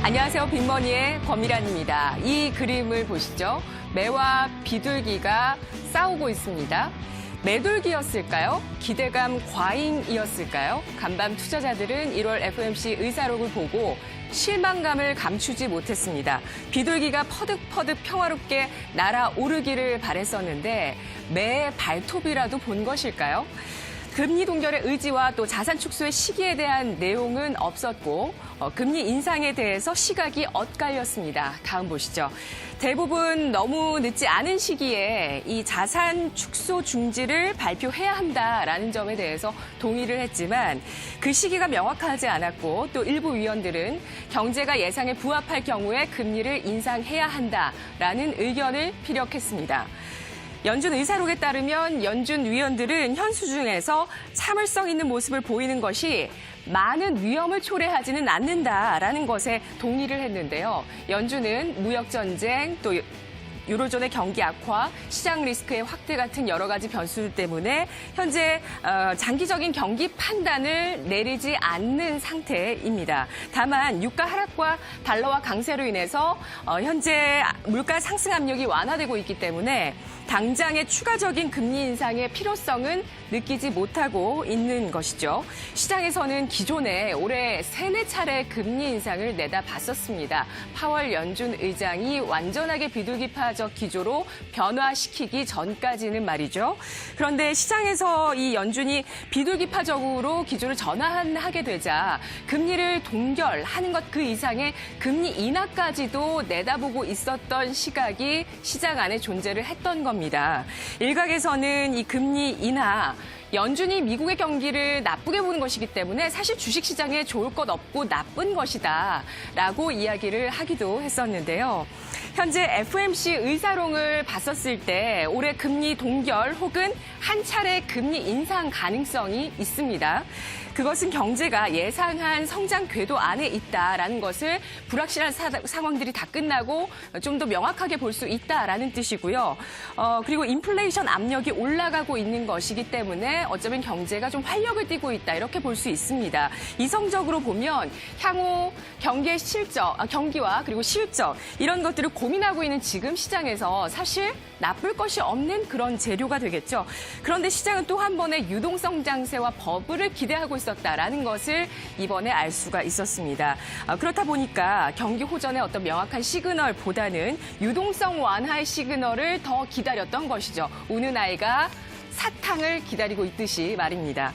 안녕하세요. 빅머니의 범이란입니다. 이 그림을 보시죠. 매와 비둘기가 싸우고 있습니다. 매둘기였을까요? 기대감 과잉이었을까요? 간밤 투자자들은 1월 FOMC 의사록을 보고 실망감을 감추지 못했습니다. 비둘기가 퍼득퍼득 평화롭게 날아오르기를 바랬었는데 매의 발톱이라도 본 것일까요? 금리 동결의 의지와 또 자산 축소의 시기에 대한 내용은 없었고 금리 인상에 대해서 시각이 엇갈렸습니다. 다음 보시죠. 대부분 너무 늦지 않은 시기에 이 자산 축소 중지를 발표해야 한다라는 점에 대해서 동의를 했지만 그 시기가 명확하지 않았고 또 일부 위원들은 경제가 예상에 부합할 경우에 금리를 인상해야 한다라는 의견을 피력했습니다. 연준 의사록에 따르면 연준 위원들은 현 수준에서 참을성 있는 모습을 보이는 것이 많은 위험을 초래하지는 않는다라는 것에 동의를 했는데요. 연준은 무역전쟁, 또 유로존의 경기 악화, 시장 리스크의 확대 같은 여러 가지 변수 때문에 현재 장기적인 경기 판단을 내리지 않는 상태입니다. 다만 유가 하락과 달러화 강세로 인해서 현재 물가 상승 압력이 완화되고 있기 때문에 당장의 추가적인 금리 인상의 필요성은 느끼지 못하고 있는 것이죠. 시장에서는 기존에 올해 3-4차례 금리 인상을 내다봤었습니다. 파월 연준 의장이 완전하게 비둘기파적 기조로 변화시키기 전까지는 말이죠. 그런데 시장에서 이 연준이 비둘기파적으로 기조를 전환하게 되자 금리를 동결하는 것 그 이상의 금리 인하까지도 내다보고 있었던 시각이 시장 안에 존재를 했던 겁니다. 일각에서는 이 금리 인하, 연준이 미국의 경기를 나쁘게 보는 것이기 때문에 사실 주식시장에 좋을 것 없고 나쁜 것이다 라고 이야기를 하기도 했었는데요. 현재 FOMC 의사록을 봤었을 때 올해 금리 동결 혹은 한 차례 금리 인상 가능성이 있습니다. 그것은 경제가 예상한 성장 궤도 안에 있다라는 것을 불확실한 상황들이 다 끝나고 좀 더 명확하게 볼 수 있다라는 뜻이고요. 그리고 인플레이션 압력이 올라가고 있는 것이기 때문에 어쩌면 경제가 좀 활력을 띠고 있다 이렇게 볼 수 있습니다. 이성적으로 보면 향후 경기의 실적, 경기와 그리고 실적 이런 것들을 고민하고 있는 지금 시장에서 사실 나쁠 것이 없는 그런 재료가 되겠죠. 그런데 시장은 또 한 번의 유동성 장세와 버블을 기대하고 있었다라는 것을 이번에 알 수가 있었습니다. 그렇다 보니까 경기 호전의 어떤 명확한 시그널보다는 유동성 완화의 시그널을 더 기다렸던 것이죠. 우는 아이가 사탕을 기다리고 있듯이 말입니다.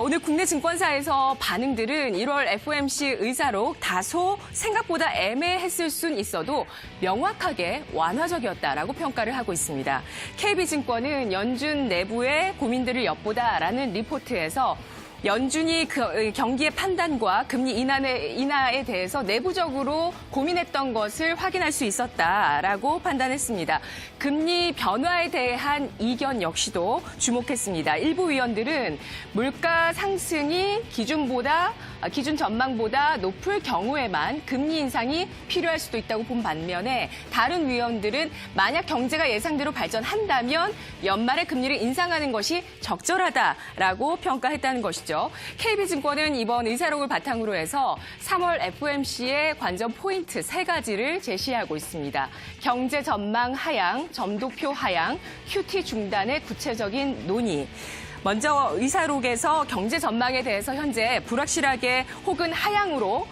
오늘 국내 증권사에서 반응들은 1월 FOMC 의사록 다소 생각보다 애매했을 순 있어도 명확하게 완화적이었다라고 평가를 하고 있습니다. KB증권은 연준 내부의 고민들을 엿보다라는 리포트에서 연준이 경기의 판단과 금리 인하에 대해서 내부적으로 고민했던 것을 확인할 수 있었다라고 판단했습니다. 금리 변화에 대한 이견 역시도 주목했습니다. 일부 위원들은 물가 상승이 기준 전망보다 높을 경우에만 금리 인상이 필요할 수도 있다고 본 반면에 다른 위원들은 만약 경제가 예상대로 발전한다면 연말에 금리를 인상하는 것이 적절하다라고 평가했다는 것이죠. KB증권은 이번 의사록을 바탕으로 해서 3월 FOMC의 관전 포인트 3가지를 제시하고 있습니다. 경제 전망 하향, 점도표 하향, QT 중단의 구체적인 논의. 먼저 의사록에서 경제 전망에 대해서 현재 불확실하게 혹은 하향으로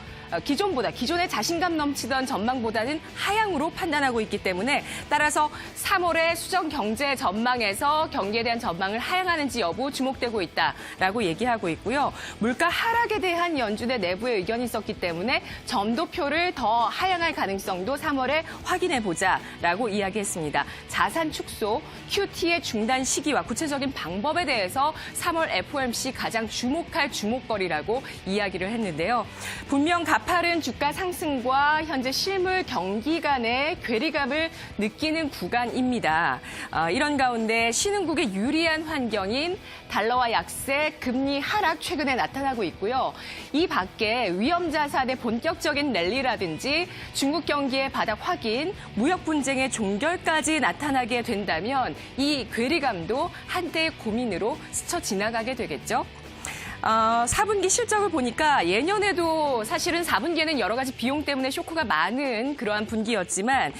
기존의 자신감 넘치던 전망보다는 하향으로 판단하고 있기 때문에 따라서 3월의 수정 경제 전망에서 경기에 대한 전망을 하향하는지 여부 주목되고 있다라고 얘기하고 있고요. 물가 하락에 대한 연준의 내부의 의견이 있었기 때문에 점도표를 더 하향할 가능성도 3월에 확인해보자라고 이야기했습니다. 자산 축소, QT의 중단 시기와 구체적인 방법에 대해서 3월 FOMC 가장 주목할 주목거리라고 이야기를 했는데요. 분명 가파른 주가 상승과 현재 실물 경기 간의 괴리감을 느끼는 구간입니다. 이런 가운데 신흥국의 유리한 환경인 달러화 약세, 금리 하락 최근에 나타나고 있고요. 이 밖에 위험 자산의 본격적인 랠리라든지 중국 경기의 바닥 확인, 무역 분쟁의 종결까지 나타나게 된다면 이 괴리감도 한때의 고민으로 스쳐 지나가게 되겠죠. 4분기 실적을 보니까 예년에도 사실은 4분기에는 여러 가지 비용 때문에 쇼크가 많은 그러한 분기였지만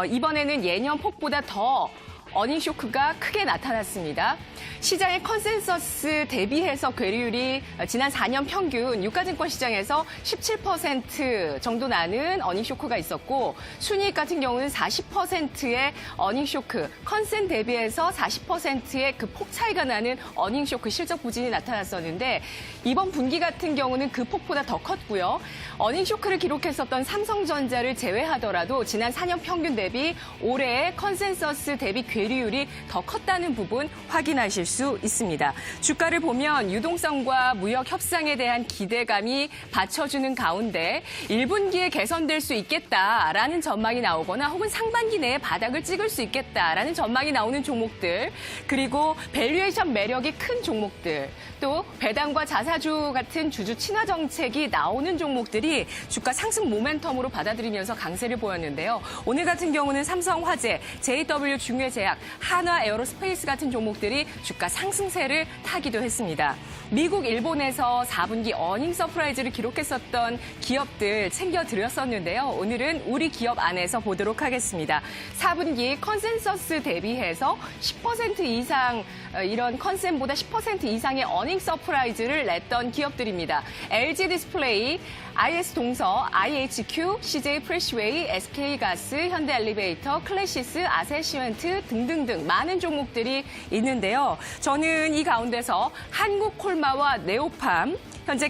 이번에는 예년 폭보다 더 어닝 쇼크가 크게 나타났습니다. 시장의 컨센서스 대비해서 괴리율이 지난 4년 평균 유가증권 시장에서 17% 정도 나는 어닝 쇼크가 있었고 순이익 같은 경우는 40%의 어닝 쇼크, 컨센 대비해서 40%의 그 폭 차이가 나는 어닝 쇼크 실적 부진이 나타났었는데 이번 분기 같은 경우는 그 폭보다 더 컸고요. 어닝 쇼크를 기록했었던 삼성전자를 제외하더라도 지난 4년 평균 대비 올해의 컨센서스 대비 괴리율이 더 컸다는 부분 확인하실 수 있습니다. 주가를 보면 유동성과 무역 협상에 대한 기대감이 받쳐주는 가운데 1분기에 개선될 수 있겠다라는 전망이 나오거나 혹은 상반기 내에 바닥을 찍을 수 있겠다라는 전망이 나오는 종목들, 그리고 밸류에이션 매력이 큰 종목들, 또 배당과 자사주 같은 주주 친화 정책이 나오는 종목들이 주가 상승 모멘텀으로 받아들이면서 강세를 보였는데요. 오늘 같은 경우는 삼성화재, JW 중외제약, 한화 에어로스페이스 같은 종목들이 주가 상승세를 타기도 했습니다. 미국, 일본에서 4분기 어닝 서프라이즈를 기록했었던 기업들 챙겨드렸었는데요. 오늘은 우리 기업 안에서 보도록 하겠습니다. 4분기 컨센서스 대비해서 10% 이상, 이런 컨센보다 10% 이상의 어닝 서프라이즈를 냈던 기업들입니다. LG 디스플레이, IS동서, IHQ, CJ 프레시웨이, SK가스, 현대엘리베이터, 클래시스, 아세시멘트 등등등 많은 종목들이 있는데요. 저는 이 가운데서 한국콜마와 네오팜, 현재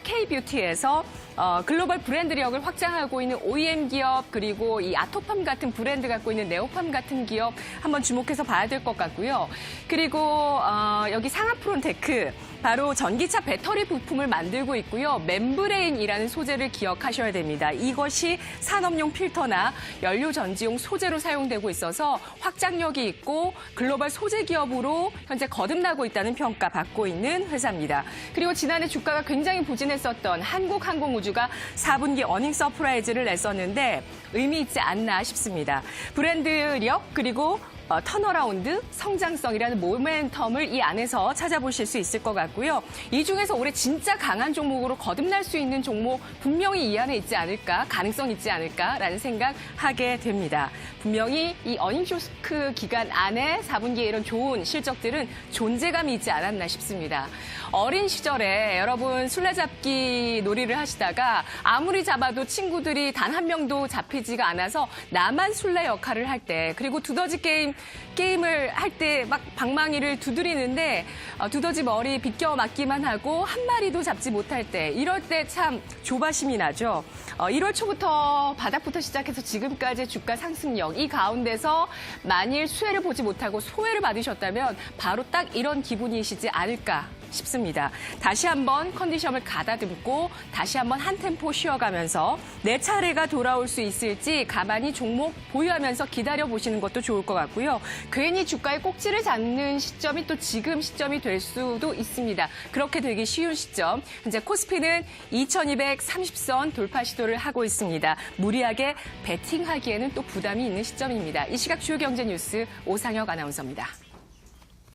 K뷰티에서 글로벌 브랜드력을 확장하고 있는 OEM 기업, 그리고 이 아토팜 같은 브랜드 갖고 있는 네오팜 같은 기업 한번 주목해서 봐야 될 것 같고요. 그리고 여기 상하프론테크, 바로 전기차 배터리 부품을 만들고 있고요. 멤브레인이라는 소재를 기억하셔야 됩니다. 이것이 산업용 필터나 연료 전지용 소재로 사용되고 있어서 확장력이 있고 글로벌 소재 기업으로 현재 거듭나고 있다는 평가 받고 있는 회사입니다. 그리고 지난해 주가가 굉장히 부진했었던 한국항공우주가 4분기 어닝 서프라이즈를 냈었는데 의미 있지 않나 싶습니다. 브랜드력, 그리고 턴어라운드, 성장성이라는 모멘텀을 이 안에서 찾아보실 수 있을 것 같고요. 이 중에서 올해 진짜 강한 종목으로 거듭날 수 있는 종목 분명히 이 안에 있지 않을까, 가능성 있지 않을까라는 생각하게 됩니다. 분명히 이 어닝 쇼크 기간 안에 4분기에 이런 좋은 실적들은 존재감이 있지 않았나 싶습니다. 어린 시절에 여러분 술래잡기 놀이를 하시다가 아무리 잡아도 친구들이 단 한 명도 잡히지가 않아서 나만 술래 역할을 할 때, 그리고 두더지 게임을 할 때 막 방망이를 두드리는데 두더지 머리 비껴 맞기만 하고 한 마리도 잡지 못할 때, 이럴 때 참 조바심이 나죠. 1월 초부터 바닥부터 시작해서 지금까지 주가 상승력, 이 가운데서 만일 수혜를 보지 못하고 소외를 받으셨다면 바로 딱 이런 기분이시지 않을까 싶습니다. 다시 한번 컨디션을 가다듬고 다시 한번 한 템포 쉬어가면서 내 차례가 돌아올 수 있을지 가만히 종목 보유하면서 기다려보시는 것도 좋을 것 같고요. 괜히 주가의 꼭지를 잡는 시점이 또 지금 시점이 될 수도 있습니다. 그렇게 되기 쉬운 시점. 현재 코스피는 2230선 돌파 시도를 하고 있습니다. 무리하게 베팅하기에는 또 부담이 있는 시점입니다. 이 시각 주요 경제 뉴스 오상혁 아나운서입니다.